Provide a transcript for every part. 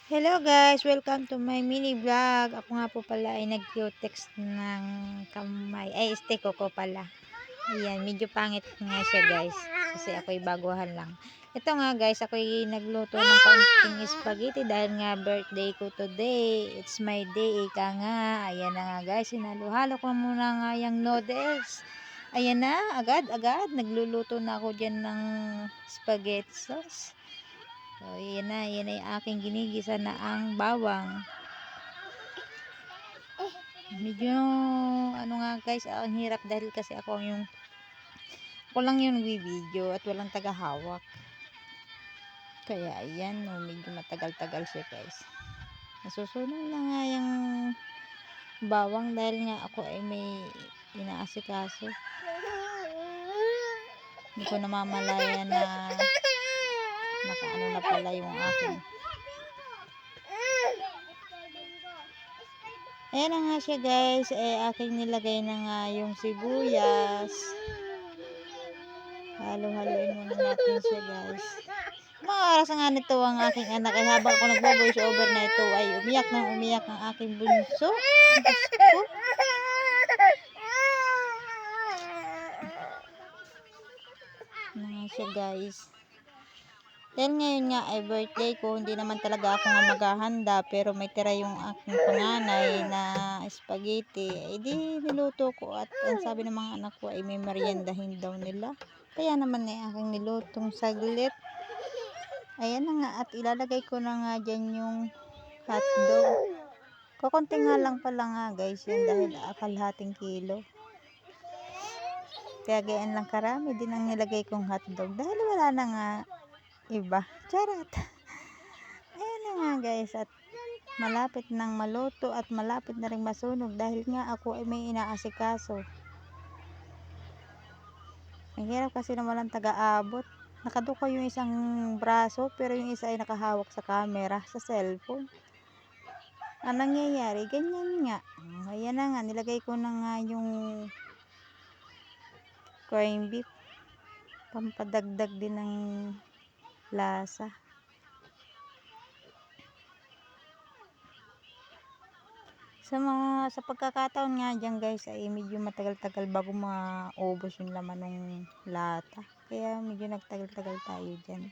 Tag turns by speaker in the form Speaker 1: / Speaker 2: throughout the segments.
Speaker 1: Hello guys! Welcome to my mini vlog. Ako nga po pala ay nag-text ng kamay. Ay, stiko ko pala. Ayan, medyo pangit nga siya guys. Kasi ako'y baguhan lang. Ito nga guys, ako'y nagluto ng kaunting spaghetti dahil nga birthday ko today. It's my day, ika nga. Ayan na nga guys, hinalo-halo ko muna nga yung noodles. Ayan na, agad-agad. Nagluluto na ako dyan ng spaghetti sauce. So, yan na yung aking ginigisa na ang bawang. Medyo, ano nga guys, ang hirap dahil kasi ako lang yung video at walang tagahawak. Kaya, ayan, no, medyo matagal-tagal siya guys. Nasusunod na nga yung bawang dahil nga ako ay may inaasikaso. Hindi ko namamalaya na nakaano na pala yung aking. Ayan na nga siya guys, aking nilagay na nga yung sibuyas. Halo-haloin muna natin siya guys. Mga oras nga nito ang aking anak ay habang ako nagbo-voice over na ito ay umiyak ang aking bunso. Ayan nga siya guys. Dahil ngayon nga ay birthday ko, hindi naman talaga ako nga maghahanda, pero may tira yung aking panganay na spaghetti. Eh di niluto ko at ang sabi ng mga anak ko ay may meriendahin daw nila. Kaya naman ay aking nilutong saglit. Ayan na nga at ilalagay ko na nga dyan yung hotdog. Kukunti nga lang pala nga guys yan dahil kalahating kilo. Kaya gayaan lang karami din ang nilagay kong hotdog dahil wala na nga iba. Charot. Ayan na nga guys at malapit nang maluto at malapit na rin masunog dahil nga ako ay may inaasikaso. Ang hirap kasi na walang taga-abot. Nakaduko yung isang braso pero yung isa ay nakahawak sa camera sa cellphone. Ang nangyayari ganyan nga. Ayan na nga nilagay ko na nga yung corned beef. Pampadagdag din ng lasa. Sa pagkakataon nga dyan guys ay medyo matagal-tagal bago maubos yung laman ng lata. Kaya medyo nagtagal-tagal tayo dyan.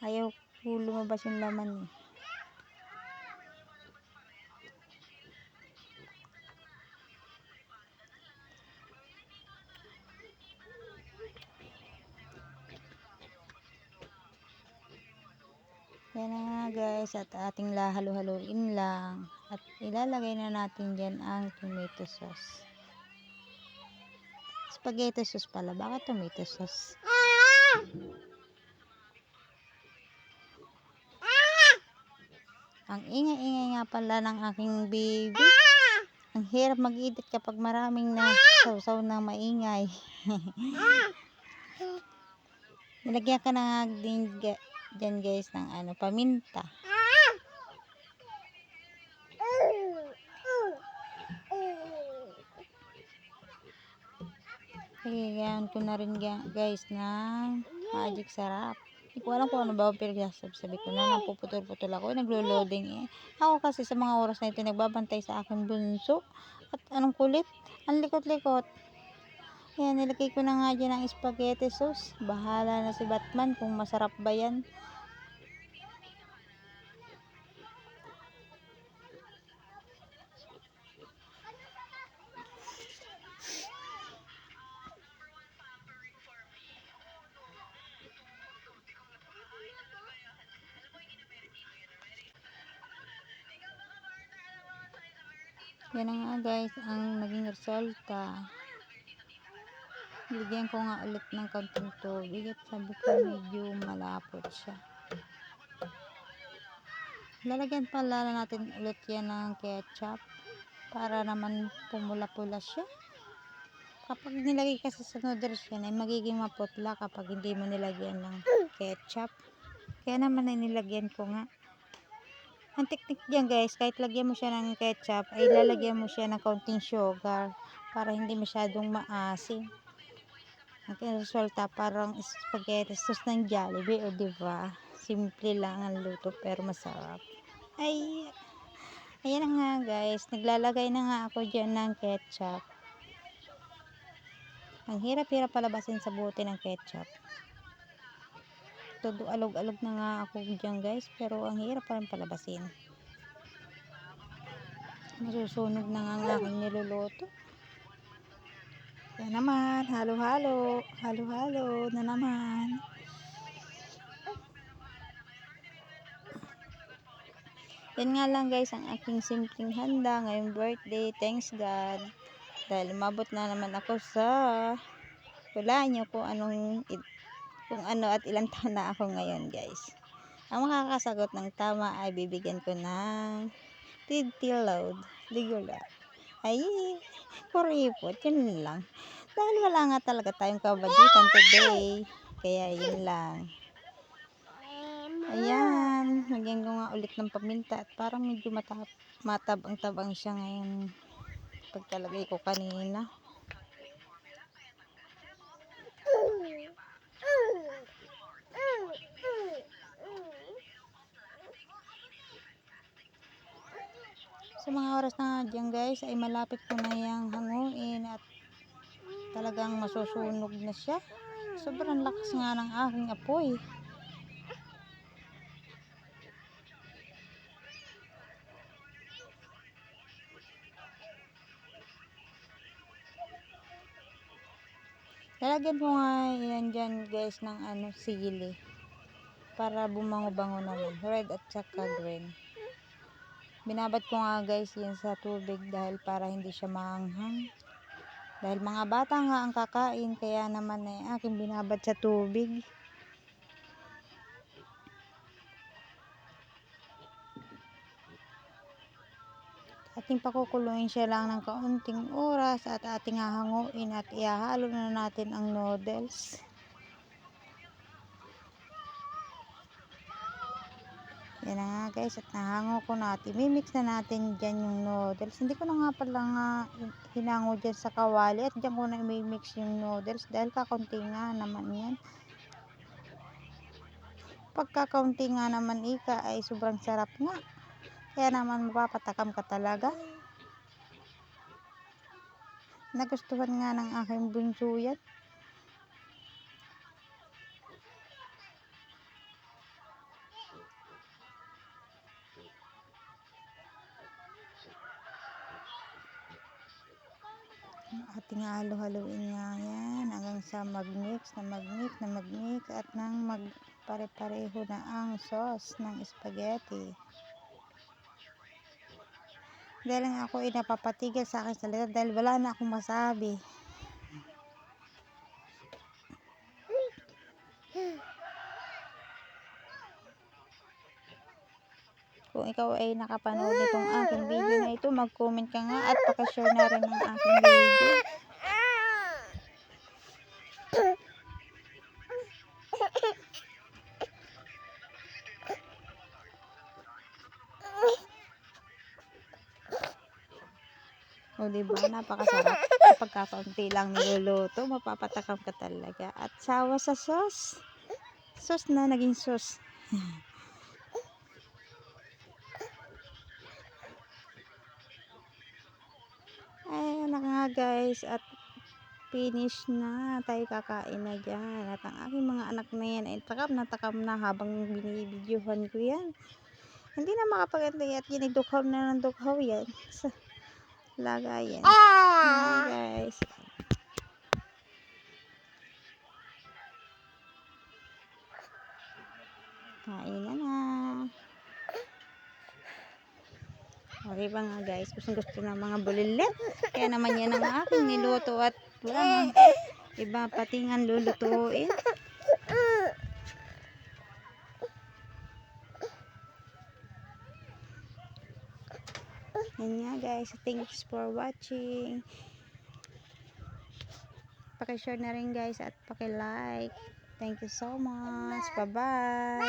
Speaker 1: Ayaw ko lumabas yung laman eh. Yan na nga guys at ating halo-haloin lang at ilalagay na natin dyan ang tomato sauce. Spaghetti sauce pala, bakit tomato sauce? Ang ingay-ingay nga pala ng aking baby. Ang hirap mag-edit kapag maraming na sausaw na maingay. Nilagyan ka na nga din dyan guys ng paminta. Kaya ko na rin guys ng magic sarap. Hindi ko alam kung ano ba pero sabi ko na napuputol-putol ako. Naglo-loading eh. Ako kasi sa mga oras na ito nagbabantay sa aking bunso. At anong kulit? Ang likot-likot. Ayan, nilagay ko na nga dyan ang spaghetti sauce. Bahala na si Batman kung masarap ba yan. Yan na nga guys ang naging resulta. Bigyan ko nga ulit ng konting tubig at sabi ko medyo malapot siya. Lalagyan pala natin ulit yan ng ketchup para naman pumula-pula siya. Kapag nilagay kasi sa noodles yan ay magiging maputla kapag hindi mo nilagyan ng ketchup. Kaya naman ay nilagyan ko nga. Ang teknik dyan guys, kahit lagyan mo siya ng ketchup, ay lalagyan mo siya ng kaunting sugar para hindi masyadong maasim. Ang resulta parang spaghetti sauce ng Jollibee, o diba? Simple lang ang luto pero masarap. Ay, ayan na nga guys. Naglalagay na nga ako dyan ng ketchup. Ang hirap-hirap palabasin sa bote ng ketchup. Todo alog-alog na nga ako dyan guys. Pero ang hirap pa rin palabasin. Masusunog na nga ang aking niluluto. Yan naman. Halo-halo. Halo-halo na naman. Yan nga lang guys ang aking simpleng handa ngayong birthday. Thanks God. Dahil umabot na naman ako sa wala nyo kung ano at ilang taon na ako ngayon guys. Ang makakasagot ng tama ay bibigyan ko ng load ligula. Ay, kuripot. Yun lang. Dahil wala nga talaga tayong kabadjitan today. Kaya yun lang. Ayan. Lagyan ko nga ulit ng paminta at parang medyo matabang-tabang siya ngayon. Pagkalagay ko kanina. Sa mga oras na dyan guys ay malapit ko na yung hanguin at talagang masusunog na siya. Sobrang lakas nga ng aking apoy. Lalagyan ko nga yan dyan guys ng sili para bumango-bango naman, red at saka green. Binabad ko nga guys yan sa tubig dahil para hindi siya maanghang, dahil mga bata nga ang kakain, kaya naman aking binabad sa tubig. Ating pakukuluin siya lang ng kaunting oras at ating hahanguin at ihahalo na natin ang noodles. Yan na nga guys at nahango ko natin. Mimix na natin dyan yung noodles. Hindi ko na nga pala nga hinango dyan sa kawali at dyan ko na imimix yung noodles dahil kakaunti nga naman yan. Pagkakaunti nga naman ay sobrang sarap nga. Kaya naman mapapatakam ka talaga. Nagustuhan nga ng aking bunso yan. Ating halo-haloin nga yan hanggang sa mag-mix at nang magpare-pareho na ang sauce ng spaghetti. Dahil nga ako napapatigil sa aking salita dahil wala na akong masabi. Kung ikaw ay nakapanood nitong aking video na ito, mag-comment ka nga at pakishare na rin ang aking video. O diba, napakasarap. Kapag kakaunti lang niluluto, mapapatakam ka talaga. At sawa sa sauce. Sauce na naging sauce. Ayan na nga guys. At finish na. Tayo kakain na dyan. At ang aking mga anak na yan ay takam na habang binibidyohan ko yan. Hindi na makapagantay at ginidukhaw na ng dukhaw yan. Sa lagayan. Ayan guys. Kain na na. O diba nga guys, gusto ng mga bulilit. Kaya naman yan ang aking niluto at wala nga iba patingan lulutuin. Yan nga guys, thanks for watching. Pakishare na rin guys at pakilike. Thank you so much. Bye bye.